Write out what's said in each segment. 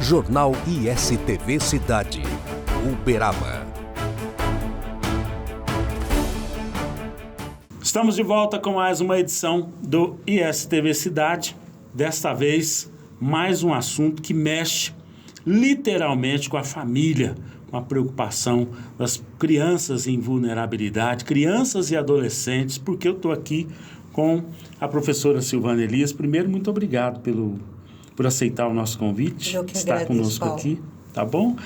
Jornal ISTV Cidade, Uberaba. Estamos de volta com mais uma edição do ISTV Cidade. Desta vez, mais um assunto que mexe literalmente com a família, com a preocupação das crianças em vulnerabilidade, crianças e adolescentes, porque eu estou aqui com a professora Silvana Elias. Primeiro, muito obrigado por aceitar o nosso convite, estar conosco, Paulo, aqui, tá bom?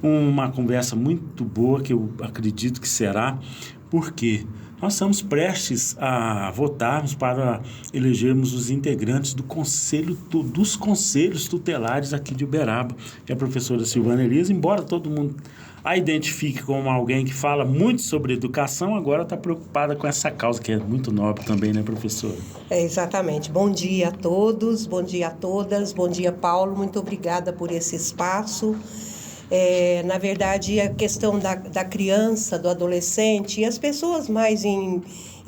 Uma conversa muito boa, que eu acredito que será, porque nós estamos prestes a votarmos para elegermos os integrantes dos conselhos tutelares aqui de Uberaba, que é a professora Silvana Elias. Embora todo mundo a identifique como alguém que fala muito sobre educação, agora está preocupada com essa causa, que é muito nobre também, né, professora? Exatamente. Bom dia a todos, bom dia a todas, bom dia, Paulo. Muito obrigada por esse espaço. Na verdade, a questão da criança, do adolescente e as pessoas mais em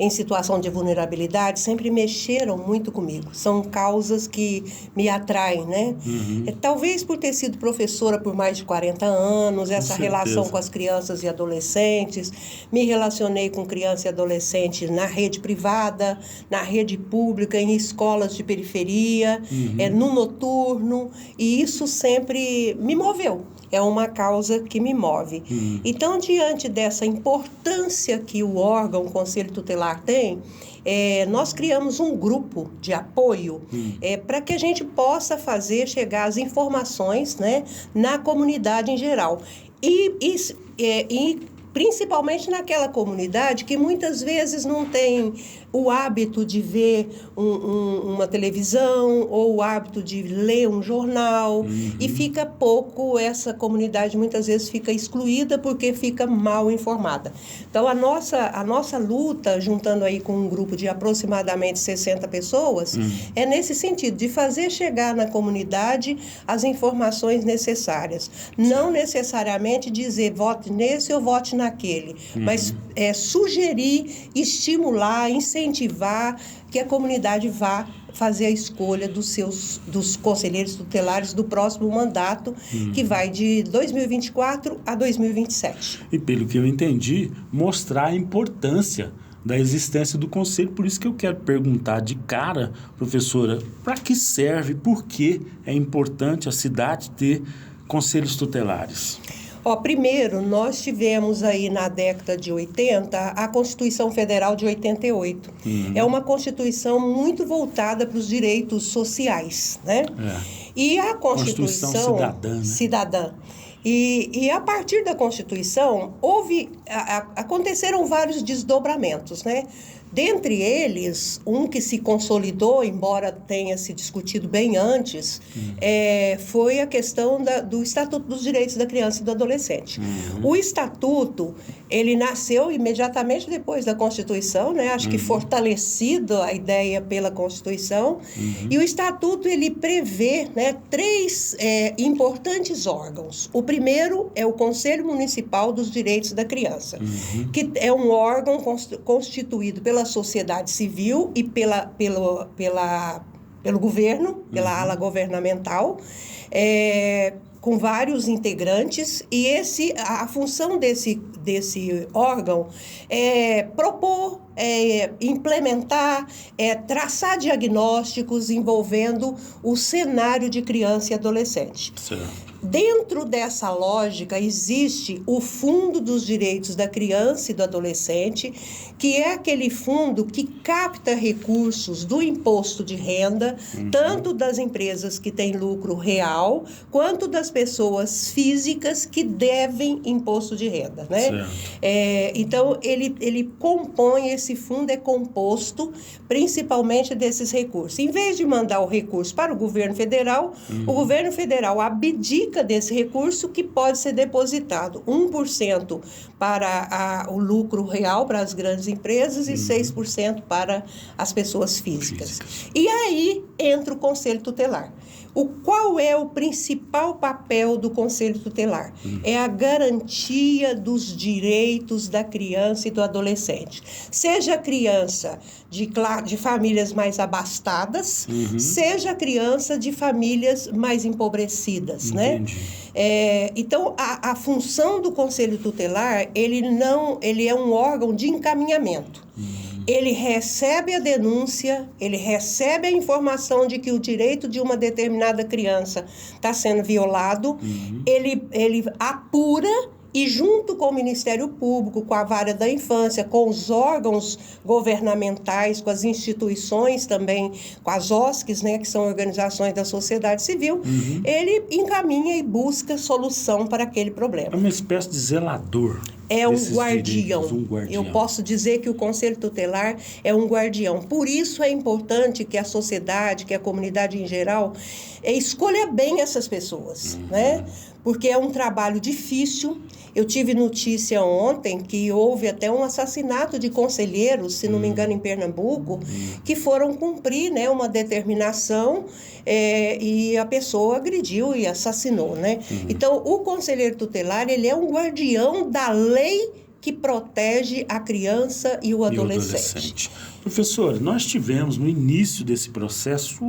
situação de vulnerabilidade sempre mexeram muito comigo. São causas que me atraem, né? Uhum. Talvez por ter sido professora por mais de 40 anos, essa relação com as crianças e adolescentes. Me relacionei com criança e adolescente na rede privada, na rede pública, em escolas de periferia, no noturno, e isso sempre me moveu. É uma causa que me move. Então, diante dessa importância que o órgão, o Conselho Tutelar tem, nós criamos um grupo de apoio para que a gente possa fazer chegar as informações, né, na comunidade em geral. E principalmente naquela comunidade que muitas vezes não tem o hábito de ver uma televisão ou o hábito de ler um jornal, e fica pouco, essa comunidade muitas vezes fica excluída porque fica mal informada. Então, a nossa luta, juntando aí com um grupo de aproximadamente 60 pessoas, é nesse sentido, de fazer chegar na comunidade as informações necessárias. Não necessariamente dizer vote nesse ou vote naquele, mas sugerir, estimular, incentivar que a comunidade vá fazer a escolha dos conselheiros tutelares do próximo mandato, que vai de 2024 a 2027. E pelo que eu entendi, mostrar a importância da existência do conselho. Por isso que eu quero perguntar de cara, professora, para que serve, por que é importante a cidade ter conselhos tutelares? Primeiro, nós tivemos aí na década de 80 a Constituição Federal de 88. É uma Constituição muito voltada para os direitos sociais, né? E a Constituição cidadã. E a partir da Constituição, aconteceram vários desdobramentos, né? Dentre eles, um que se consolidou, embora tenha se discutido bem antes, foi a questão do Estatuto dos Direitos da Criança e do Adolescente. O Estatuto, ele nasceu imediatamente depois da Constituição, né? Acho que fortalecido a ideia pela Constituição. E o Estatuto, ele prevê, né, 3 importantes órgãos. O primeiro é o Conselho Municipal dos Direitos da Criança, que é um órgão constituído pela sociedade civil e pelo governo, pela ala governamental, com vários integrantes, e a função desse órgão é propor, implementar, traçar diagnósticos envolvendo o cenário de criança e adolescente. Certo. Dentro dessa lógica, existe o Fundo dos Direitos da Criança e do Adolescente, que é aquele fundo que capta recursos do imposto de renda, tanto das empresas que têm lucro real, quanto das pessoas físicas que devem imposto de renda, né? Então, ele compõe, esse fundo é composto principalmente desses recursos. Em vez de mandar o recurso para o governo federal, o governo federal abdica desse recurso, que pode ser depositado 1% para o lucro real, para as grandes empresas, e 6% para as pessoas físicas. E aí entra o Conselho Tutelar. Qual é o principal papel do Conselho Tutelar? É a garantia dos direitos da criança e do adolescente. Seja criança de famílias mais abastadas, seja criança de famílias mais empobrecidas, né? Então, a função do Conselho Tutelar, ele é um órgão de encaminhamento. Ele recebe a denúncia, ele recebe a informação de que o direito de uma determinada criança está sendo violado, ele apura e junto com o Ministério Público, com a Vara da Infância, com os órgãos governamentais, com as instituições também, com as OSCs, né, que são organizações da sociedade civil, ele encaminha e busca solução para aquele problema. É uma espécie de zelador. É um guardião. guardião. Eu posso dizer que o Conselho Tutelar é um guardião. Por isso é importante que a sociedade, que a comunidade em geral, escolha bem essas pessoas, né? Porque é um trabalho difícil. Eu tive notícia ontem que houve até um assassinato de conselheiros, se não me engano, em Pernambuco, que foram cumprir, né, uma determinação e a pessoa agrediu e assassinou, né? Então, o conselheiro tutelar, ele é um guardião da lei que protege a criança e o adolescente. Professor, nós tivemos no início desse processo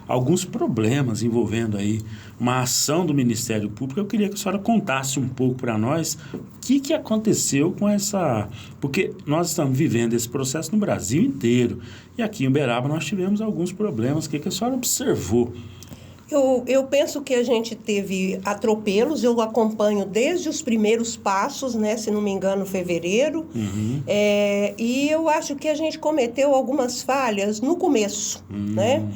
alguns problemas envolvendo aí uma ação do Ministério Público. Eu queria que a senhora contasse um pouco para nós o que aconteceu com essa... Porque nós estamos vivendo esse processo no Brasil inteiro. E aqui em Uberaba nós tivemos alguns problemas. O que a senhora observou? Eu penso que a gente teve atropelos, eu acompanho desde os primeiros passos, né, se não me engano, fevereiro, e eu acho que a gente cometeu algumas falhas no começo, né?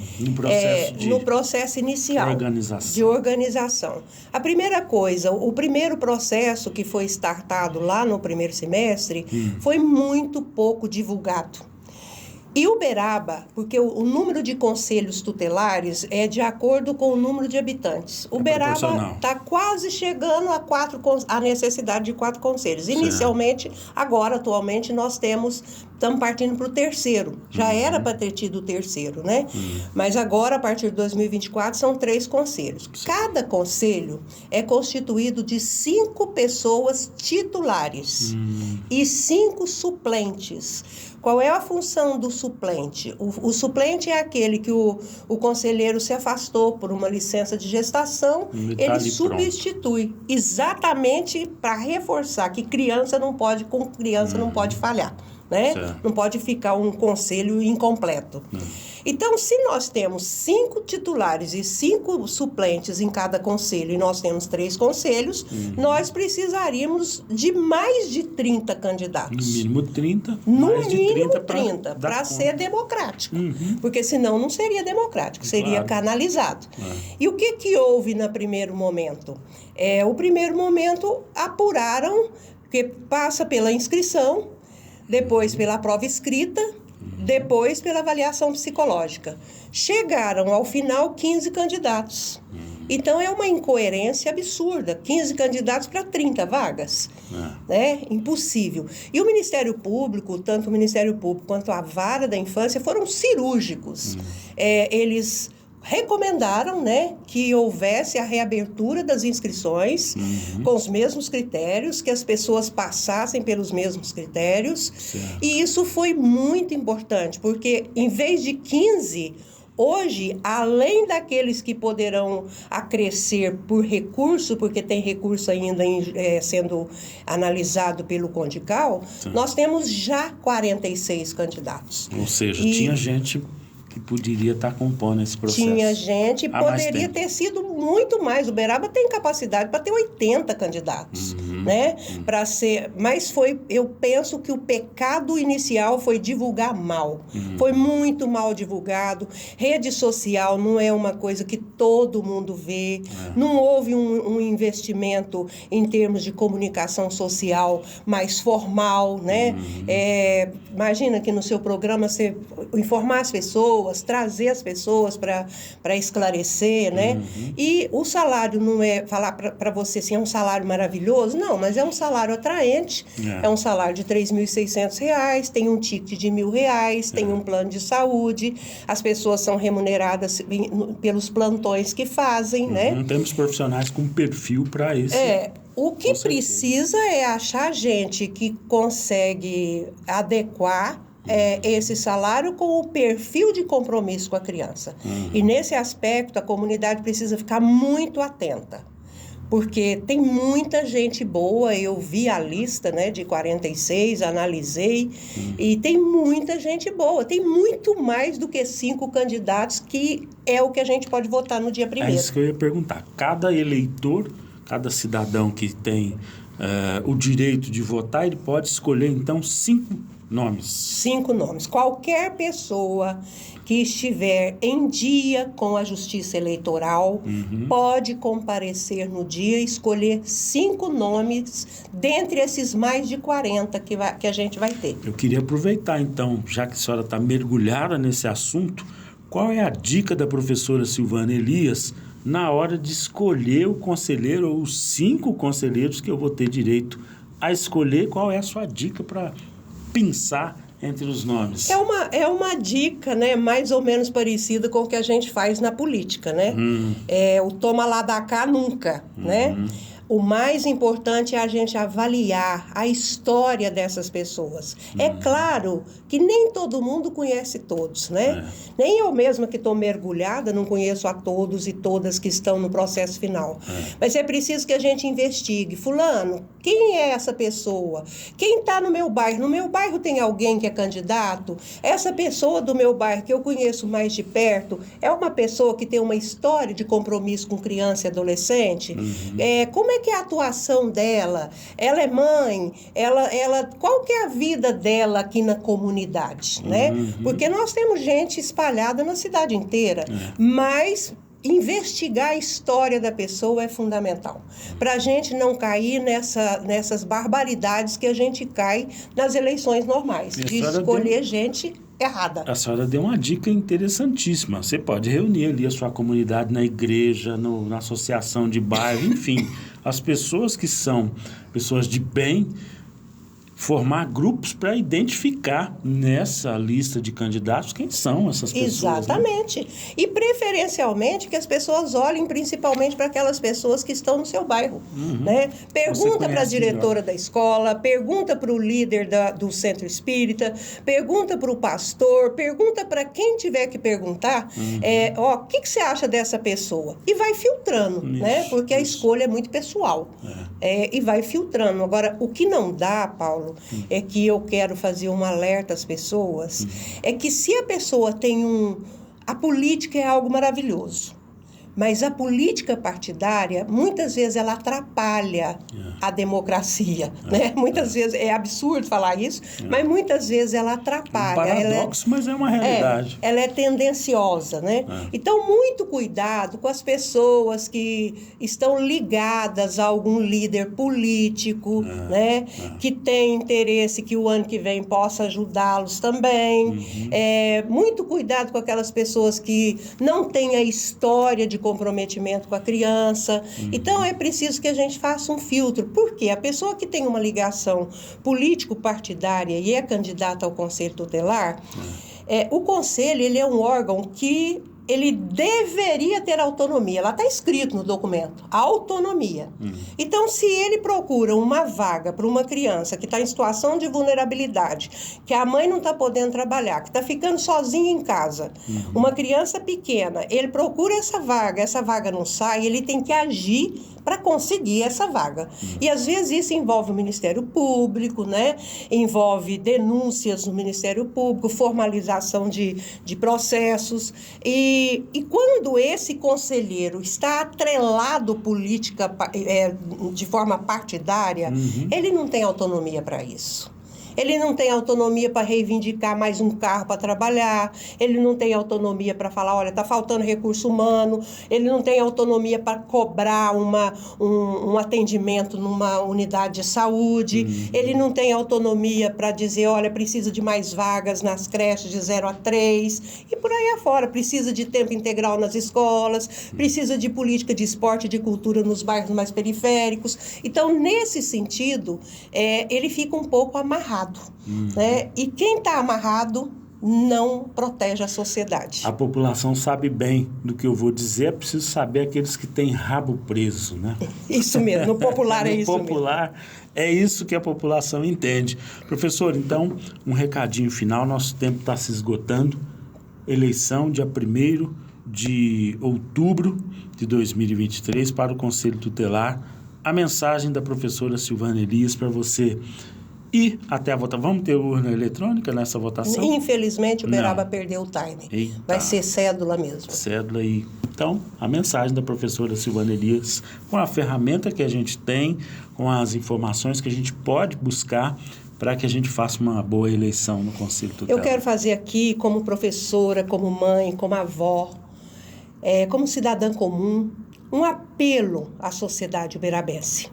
No processo inicial de organização. A primeira coisa, o primeiro processo que foi startado lá no primeiro semestre foi muito pouco divulgado. E Uberaba, porque o número de conselhos tutelares é de acordo com o número de habitantes. Uberaba está quase chegando a necessidade de 4 conselhos. Inicialmente, atualmente, nós estamos partindo para o terceiro. Já era para ter tido o terceiro, né? Mas agora, a partir de 2024, são 3 conselhos. Cada conselho é constituído de 5 pessoas titulares e 5 suplentes. Qual é a função do suplente? O suplente é aquele que o conselheiro se afastou por uma licença de gestação, ele substitui, exatamente para reforçar que criança não pode falhar, né? Não pode ficar um conselho incompleto. Então, se nós temos 5 titulares e 5 suplentes em cada conselho, e nós temos 3 conselhos, nós precisaríamos de mais de 30 candidatos. No mínimo 30. No mínimo 30, para ser democrático. Porque senão não seria democrático, seria canalizado. E o que houve no primeiro momento? O primeiro momento apuraram, que passa pela inscrição, depois pela prova escrita, depois pela avaliação psicológica. Chegaram ao final 15 candidatos. Então é uma incoerência absurda, 15 candidatos para 30 vagas, né? Impossível. E o Ministério Público, tanto o Ministério Público quanto a Vara da Infância foram cirúrgicos. Eles recomendaram, né, que houvesse a reabertura das inscrições com os mesmos critérios, que as pessoas passassem pelos mesmos critérios. E isso foi muito importante, porque em vez de 15, hoje, além daqueles que poderão acrescer por recurso, porque tem recurso ainda sendo analisado pelo Condical, nós temos já 46 candidatos. Ou seja, tinha gente que poderia estar compondo esse processo. Tinha gente, poderia ter sido muito mais. O Uberaba tem capacidade para ter 80 candidatos, né? Para ser, mas eu penso que o pecado inicial foi divulgar mal. Foi muito mal divulgado. Rede social não é uma coisa que todo mundo vê. Não houve um investimento em termos de comunicação social mais formal, né? Imagina que no seu programa você informar as pessoas, trazer as pessoas para esclarecer, né? E o salário não é falar para você assim, é um salário maravilhoso. Não, Não, mas é um salário atraente, é um salário de R$ 3.600, tem um ticket de R$ 1.000, tem um plano de saúde, as pessoas são remuneradas pelos plantões que fazem, né? Não temos profissionais com perfil para isso. O que precisa é achar gente que consegue adequar esse salário com o perfil de compromisso com a criança. E nesse aspecto, a comunidade precisa ficar muito atenta. Porque tem muita gente boa, eu vi a lista, né, de 46, analisei, e tem muita gente boa. Tem muito mais do que 5 candidatos, que é o que a gente pode votar no dia 1º. É isso que eu ia perguntar. Cada eleitor, cada cidadão que tem o direito de votar, ele pode escolher, então, 5 nomes. 5 nomes. Qualquer pessoa que estiver em dia com a Justiça Eleitoral pode comparecer no dia e escolher 5 nomes dentre esses mais de 40 que a gente vai ter. Eu queria aproveitar, então, já que a senhora está mergulhada nesse assunto, qual é a dica da professora Silvana Elias na hora de escolher o conselheiro ou os 5 conselheiros que eu vou ter direito a escolher? Qual é a sua dica para pensar entre os nomes? É uma dica, né, mais ou menos parecida com o que a gente faz na política, né? O toma lá da cá nunca, né? O mais importante é a gente avaliar a história dessas pessoas. É claro que nem todo mundo conhece todos, né? Nem eu mesma que estou mergulhada não conheço a todos e todas que estão no processo final. Mas é preciso que a gente investigue. Fulano, quem é essa pessoa? Quem está no meu bairro? No meu bairro tem alguém que é candidato? Essa pessoa do meu bairro que eu conheço mais de perto é uma pessoa que tem uma história de compromisso com criança e adolescente? Como é que é a atuação dela? Ela é mãe? Qual que é a vida dela aqui na comunidade, né? Porque nós temos gente espalhada na cidade inteira, mas investigar a história da pessoa é fundamental, para a gente não cair nessas barbaridades que a gente cai nas eleições normais, de escolher gente errada. A senhora deu uma dica interessantíssima. Você pode reunir ali a sua comunidade na igreja, na associação de bairro, enfim, as pessoas que são pessoas de bem, formar grupos para identificar nessa lista de candidatos quem são essas pessoas. Exatamente. Né? E preferencialmente que as pessoas olhem principalmente para aquelas pessoas que estão no seu bairro. Né? Pergunta para a diretora da escola, pergunta para o líder do centro espírita, pergunta para o pastor, pergunta para quem tiver que perguntar, o que você acha dessa pessoa? E vai filtrando, né? Porque a escolha é muito pessoal. E vai filtrando. Agora, o que não dá, Paulo, é que eu quero fazer um alerta às pessoas, é que se a pessoa tem a política é algo maravilhoso, mas a política partidária, muitas vezes, ela atrapalha a democracia, né? Muitas vezes, é absurdo falar isso, mas muitas vezes ela atrapalha. É um paradoxo, mas é uma realidade. Ela é tendenciosa, né? Então, muito cuidado com as pessoas que estão ligadas a algum líder político, né? Que tem interesse que o ano que vem possa ajudá-los também. Muito cuidado com aquelas pessoas que não têm a história de comprometimento com a criança. Então, é preciso que a gente faça um filtro. Por quê? A pessoa que tem uma ligação político-partidária e é candidata ao Conselho Tutelar, o Conselho, ele é um órgão que ele deveria ter autonomia. Lá está escrito no documento, autonomia. Então, se ele procura uma vaga para uma criança que está em situação de vulnerabilidade, que a mãe não está podendo trabalhar, que está ficando sozinha em casa, uma criança pequena, ele procura essa vaga não sai, ele tem que agir para conseguir essa vaga. E, às vezes, isso envolve o Ministério Público, né? Envolve denúncias no Ministério Público, formalização de processos. E quando esse conselheiro está atrelado de forma partidária, ele não tem autonomia para isso. Ele não tem autonomia para reivindicar mais um carro para trabalhar, ele não tem autonomia para falar, olha, está faltando recurso humano, ele não tem autonomia para cobrar um atendimento numa unidade de saúde, ele não tem autonomia para dizer, olha, precisa de mais vagas nas creches de 0 a 3, e por aí afora, precisa de tempo integral nas escolas, precisa de política de esporte e de cultura nos bairros mais periféricos. Então, nesse sentido, ele fica um pouco amarrado. Né? E quem está amarrado não protege a sociedade. A população sabe bem do que eu vou dizer, é preciso saber aqueles que têm rabo preso, né? Isso mesmo, no popular é isso mesmo. No popular é isso que a população entende. Professor, então, um recadinho final, nosso tempo está se esgotando. Eleição dia 1º de outubro de 2023 para o Conselho Tutelar. A mensagem da professora Silvana Elias para você ir até a votação. Vamos ter urna eletrônica nessa votação? Infelizmente, Uberaba perdeu o time. Eita. Vai ser cédula mesmo. Cédula aí. Então, a mensagem da professora Silvana Elias, com a ferramenta que a gente tem, com as informações que a gente pode buscar para que a gente faça uma boa eleição no Conselho Tutelar. Eu quero fazer aqui, como professora, como mãe, como avó, como cidadã comum, um apelo à sociedade uberabense.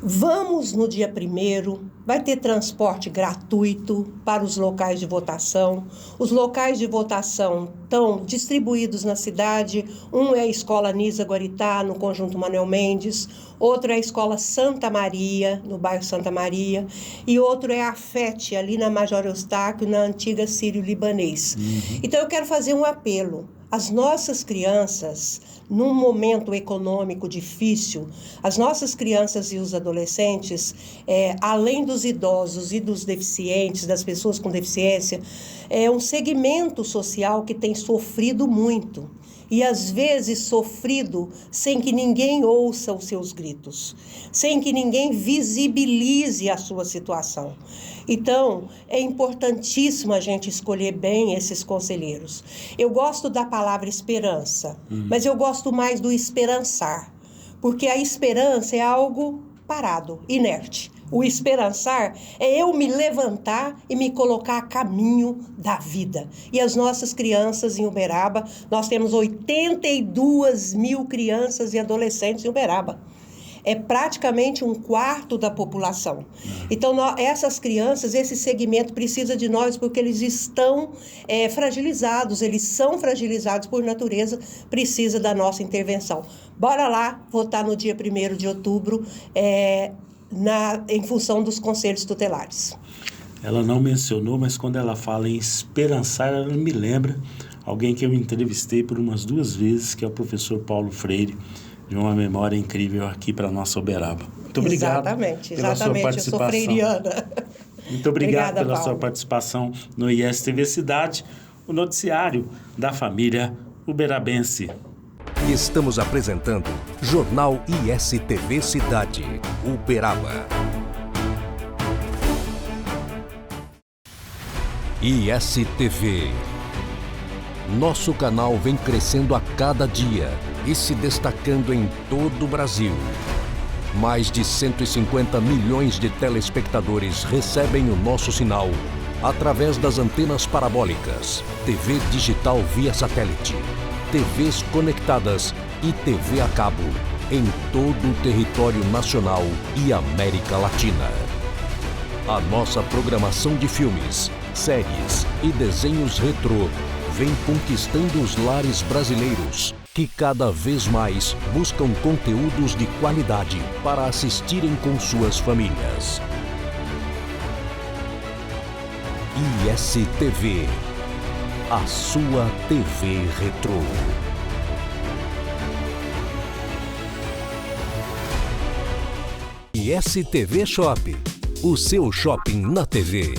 Vamos no dia 1º, vai ter transporte gratuito para os locais de votação. Os locais de votação estão distribuídos na cidade. Um é a Escola Nisa Guaritá, no Conjunto Manuel Mendes. Outro é a Escola Santa Maria, no bairro Santa Maria. E outro é a FET, ali na Major Eustáquio, na antiga Sírio-Libanês. Então, eu quero fazer um apelo. As nossas crianças, num momento econômico difícil, as nossas crianças e os adolescentes, além dos idosos e dos deficientes, das pessoas com deficiência, é um segmento social que tem sofrido muito. E, às vezes, sofrido sem que ninguém ouça os seus gritos, sem que ninguém visibilize a sua situação. Então, é importantíssimo a gente escolher bem esses conselheiros. Eu gosto da palavra esperança, mas eu gosto mais do esperançar, porque a esperança é algo parado, inerte. O esperançar é eu me levantar e me colocar a caminho da vida. E as nossas crianças em Uberaba, nós temos 82 mil crianças e adolescentes em Uberaba. É praticamente 1/4 da população. Então, essas crianças, esse segmento precisa de nós porque eles estão fragilizados, eles são fragilizados por natureza, precisa da nossa intervenção. Bora lá votar no dia 1º de outubro, em função dos conselhos tutelares. Ela não mencionou, mas quando ela fala em esperançar, ela me lembra alguém que eu entrevistei por umas 2 vezes, que é o professor Paulo Freire, de uma memória incrível aqui para a nossa Uberaba. Muito obrigado pela sua participação. Eu sou freiriana. Muito obrigado pela Paulo. sua participação no ISTV Cidade, o noticiário da família uberabense. Estamos apresentando Jornal ISTV Cidade, Uberaba. ISTV. Nosso canal vem crescendo a cada dia e se destacando em todo o Brasil. Mais de 150 milhões de telespectadores recebem o nosso sinal através das antenas parabólicas, TV digital via satélite, TVs conectadas e TV a cabo em todo o território nacional e América Latina. A nossa programação de filmes, séries e desenhos retrô vem conquistando os lares brasileiros, que cada vez mais buscam conteúdos de qualidade para assistirem com suas famílias. ISTV, a sua TV retrô. ISTV Shop, o seu shopping na TV.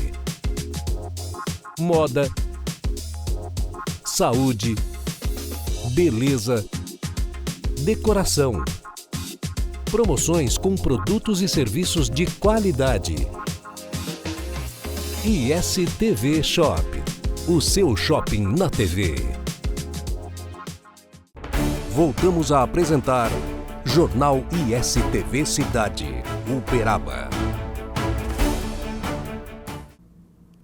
Moda, saúde, beleza, decoração. Promoções com produtos e serviços de qualidade. ISTV Shop, o seu shopping na TV. Voltamos a apresentar Jornal ISTV Cidade, Uberaba.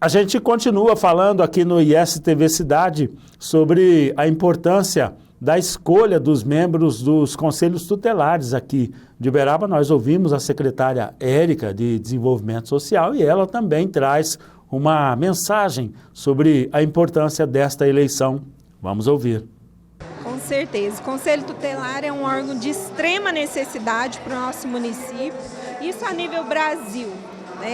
A gente continua falando aqui no ISTV Cidade sobre a importância da escolha dos membros dos conselhos tutelares aqui de Uberaba. Nós ouvimos a secretária Érica de Desenvolvimento Social e ela também traz uma mensagem sobre a importância desta eleição. Vamos ouvir. Com certeza. O Conselho Tutelar é um órgão de extrema necessidade para o nosso município, isso a nível Brasil.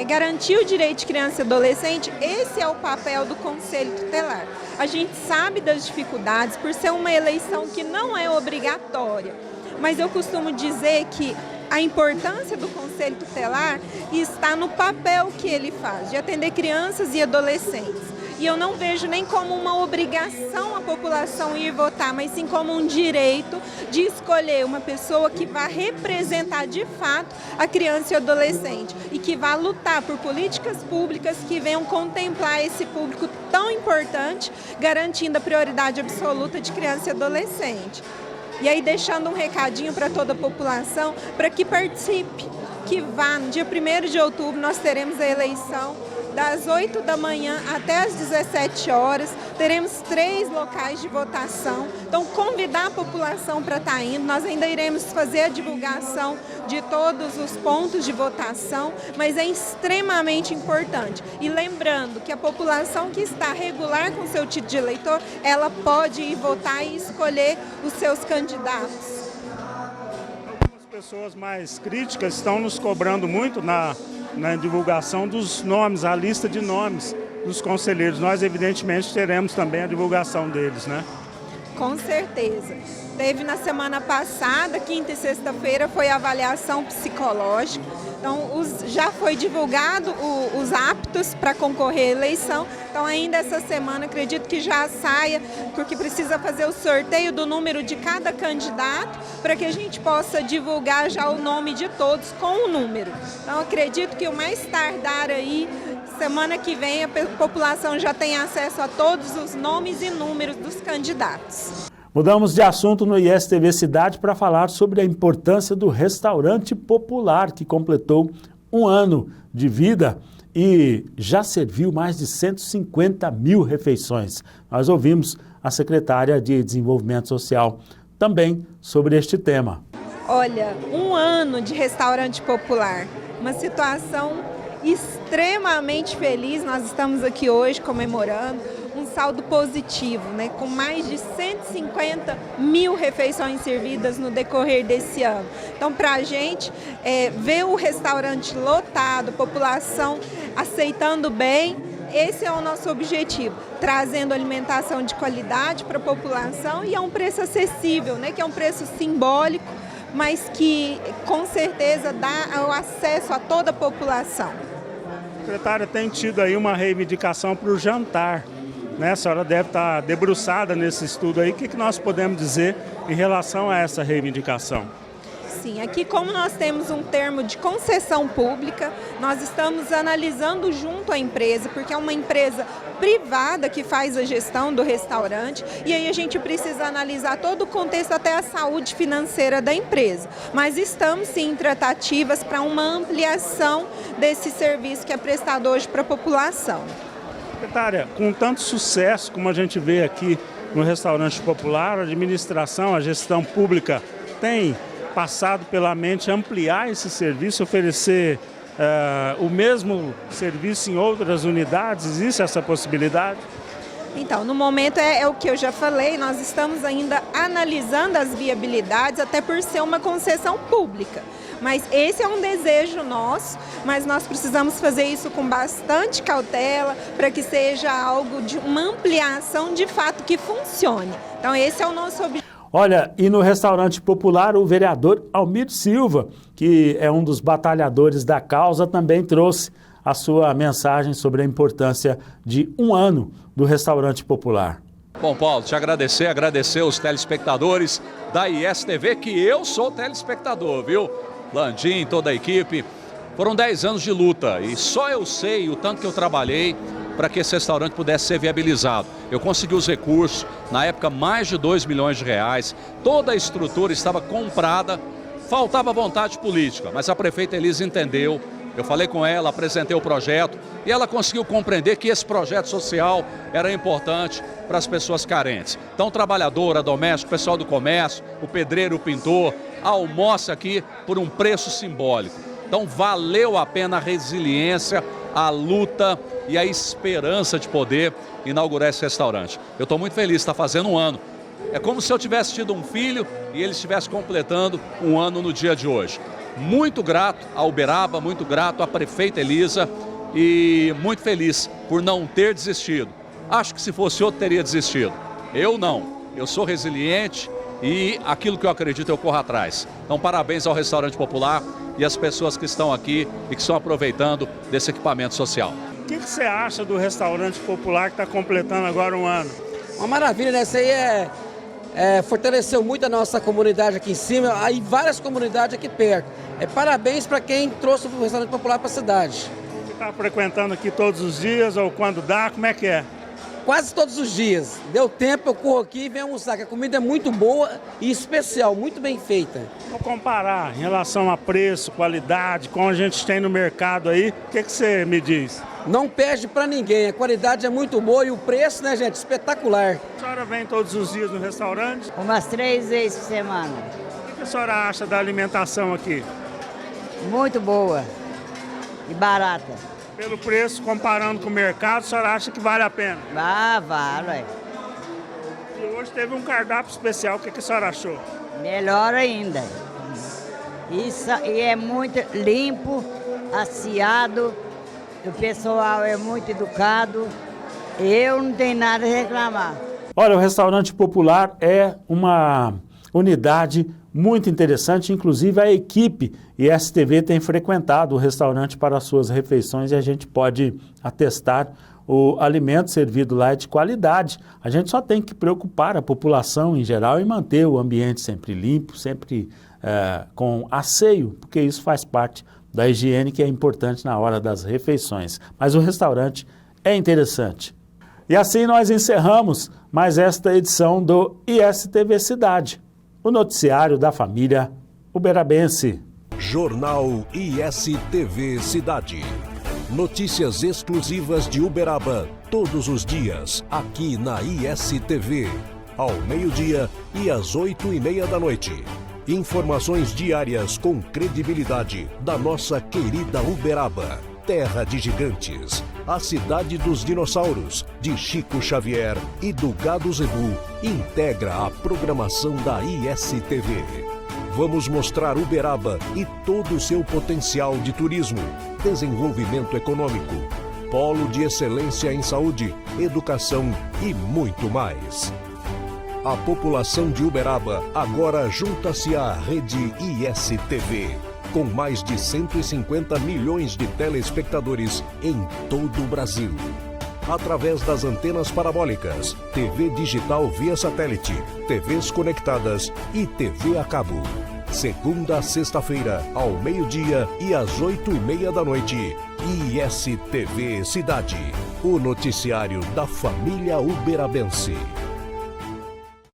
Garantir o direito de criança e adolescente, esse é o papel do Conselho Tutelar. A gente sabe das dificuldades por ser uma eleição que não é obrigatória, mas eu costumo dizer que a importância do Conselho Tutelar está no papel que ele faz, de atender crianças e adolescentes. E eu não vejo nem como uma obrigação a população ir votar, mas sim como um direito de escolher uma pessoa que vá representar de fato a criança e o adolescente e que vá lutar por políticas públicas que venham contemplar esse público tão importante, garantindo a prioridade absoluta de criança e adolescente. E aí deixando um recadinho para toda a população, para que participe, que vá. No dia 1º de outubro nós teremos a eleição, das 8 da manhã até as 17 horas, teremos 3 locais de votação. Então, convidar a população para estar indo. Nós ainda iremos fazer a divulgação de todos os pontos de votação, mas é extremamente importante. E lembrando que a população que está regular com seu título de eleitor, ela pode ir votar e escolher os seus candidatos. Algumas pessoas mais críticas estão nos cobrando muito na divulgação dos nomes, a lista de nomes dos conselheiros. Nós, evidentemente, teremos também a divulgação deles, né? Com certeza. Teve na semana passada, quinta e sexta-feira, foi a avaliação psicológica. Então, já foi divulgado os aptos para concorrer à eleição. Então, ainda essa semana, acredito que já saia, porque precisa fazer o sorteio do número de cada candidato, para que a gente possa divulgar já o nome de todos com o número. Então, acredito que o mais tardar aí, semana que vem, a população já tem acesso a todos os nomes e números dos candidatos. Mudamos de assunto no ISTV Cidade para falar sobre a importância do restaurante popular, que completou 1 ano de vida e já serviu mais de 150 mil refeições. Nós ouvimos a secretária de Desenvolvimento Social também sobre este tema. Olha, 1 ano de restaurante popular, uma situação extremamente feliz. Nós estamos aqui hoje comemorando um saldo positivo, né, com mais de 150 mil refeições servidas no decorrer desse ano. Então, para a gente, ver o restaurante lotado, a população aceitando bem, esse é o nosso objetivo, trazendo alimentação de qualidade para a população e a um preço acessível, né, que é um preço simbólico, mas que com certeza dá o acesso a toda a população. Secretária, tem tido aí uma reivindicação para o jantar, né? A senhora deve estar debruçada nesse estudo aí. O que nós podemos dizer em relação a essa reivindicação? Sim, aqui como nós temos um termo de concessão pública, nós estamos analisando junto à empresa, porque é uma empresa privada que faz a gestão do restaurante, e aí a gente precisa analisar todo o contexto, até a saúde financeira da empresa. Mas estamos sim em tratativas para uma ampliação desse serviço que é prestado hoje para a população. Secretária, com tanto sucesso como a gente vê aqui no restaurante popular, a administração, a gestão pública tem passado pela mente ampliar esse serviço, oferecer o mesmo serviço em outras unidades? Existe essa possibilidade? Então, no momento é o que eu já falei, nós estamos ainda analisando as viabilidades, até por ser uma concessão pública. Mas esse é um desejo nosso, mas nós precisamos fazer isso com bastante cautela para que seja algo de uma ampliação de fato que funcione. Então, esse é o nosso objetivo. Olha, e no restaurante popular, o vereador Almir Silva, que é um dos batalhadores da causa, também trouxe a sua mensagem sobre a importância de 1 ano do restaurante popular. Bom, Paulo, te agradecer os telespectadores da ISTV, que eu sou telespectador, viu? Landim, toda a equipe. Foram 10 anos de luta e só eu sei o tanto que eu trabalhei para que esse restaurante pudesse ser viabilizado. Eu consegui os recursos, na época mais de 2 milhões de reais, toda a estrutura estava comprada, faltava vontade política, mas a prefeita Elisa entendeu Eu falei com ela, apresentei o projeto e ela conseguiu compreender que esse projeto social era importante para as pessoas carentes. Então, trabalhadora, doméstico, pessoal do comércio, o pedreiro, o pintor, almoça aqui por um preço simbólico. Então, valeu a pena a resiliência, a luta e a esperança de poder inaugurar esse restaurante. Eu estou muito feliz, está fazendo um ano. É como se eu tivesse tido um filho e ele estivesse completando um ano no dia de hoje. Muito grato ao Uberaba, muito grato à prefeita Elisa e muito feliz por não ter desistido. Acho que se fosse outro teria desistido. Eu não. Eu sou resiliente e aquilo que eu acredito eu corro atrás. Então parabéns ao Restaurante Popular e às pessoas que estão aqui e que estão aproveitando desse equipamento social. O que você acha do Restaurante Popular que está completando agora um ano? Uma maravilha, né? Isso aí fortaleceu muito a nossa comunidade aqui em cima, aí várias comunidades aqui perto. Parabéns para quem trouxe o Restaurante Popular para a cidade. Você está frequentando aqui todos os dias ou quando dá? Como é que é? Quase todos os dias. Deu tempo, eu corro aqui e venho almoçar, que a comida é muito boa e especial, muito bem feita. Vou comparar em relação a preço, qualidade, como a gente tem no mercado aí, o que você me diz? Não perde para ninguém, a qualidade é muito boa e o preço, né, gente, espetacular. A senhora vem todos os dias no restaurante? Umas 3 vezes por semana. O que a senhora acha da alimentação aqui? Muito boa e barata. Pelo preço, comparando com o mercado, a senhora acha que vale a pena? Vale. E hoje teve um cardápio especial, o que a senhora achou? Melhor ainda. E é muito limpo, aciado, o pessoal é muito educado. Eu não tenho nada a reclamar. Olha, o Restaurante Popular é uma unidade muito interessante, inclusive a equipe ISTV tem frequentado o restaurante para as suas refeições e a gente pode atestar o alimento servido lá é de qualidade. A gente só tem que preocupar a população em geral e manter o ambiente sempre limpo, sempre com asseio, porque isso faz parte da higiene que é importante na hora das refeições. Mas o restaurante é interessante. E assim nós encerramos mais esta edição do ISTV Cidade, o noticiário da família uberabense. Jornal ISTV Cidade. Notícias exclusivas de Uberaba todos os dias, aqui na ISTV, ao meio-dia e às 8h30 da noite. Informações diárias com credibilidade da nossa querida Uberaba, terra de gigantes, a cidade dos dinossauros, de Chico Xavier e do Gado Zebu, integra a programação da ISTV. Vamos mostrar Uberaba e todo o seu potencial de turismo, desenvolvimento econômico, polo de excelência em saúde, educação e muito mais. A população de Uberaba agora junta-se à rede ISTV, com mais de 150 milhões de telespectadores em todo o Brasil. Através das antenas parabólicas, TV digital via satélite, TVs conectadas e TV a cabo. Segunda a sexta-feira, ao meio-dia e às 8h30 da noite. ISTV Cidade, o noticiário da família uberabense.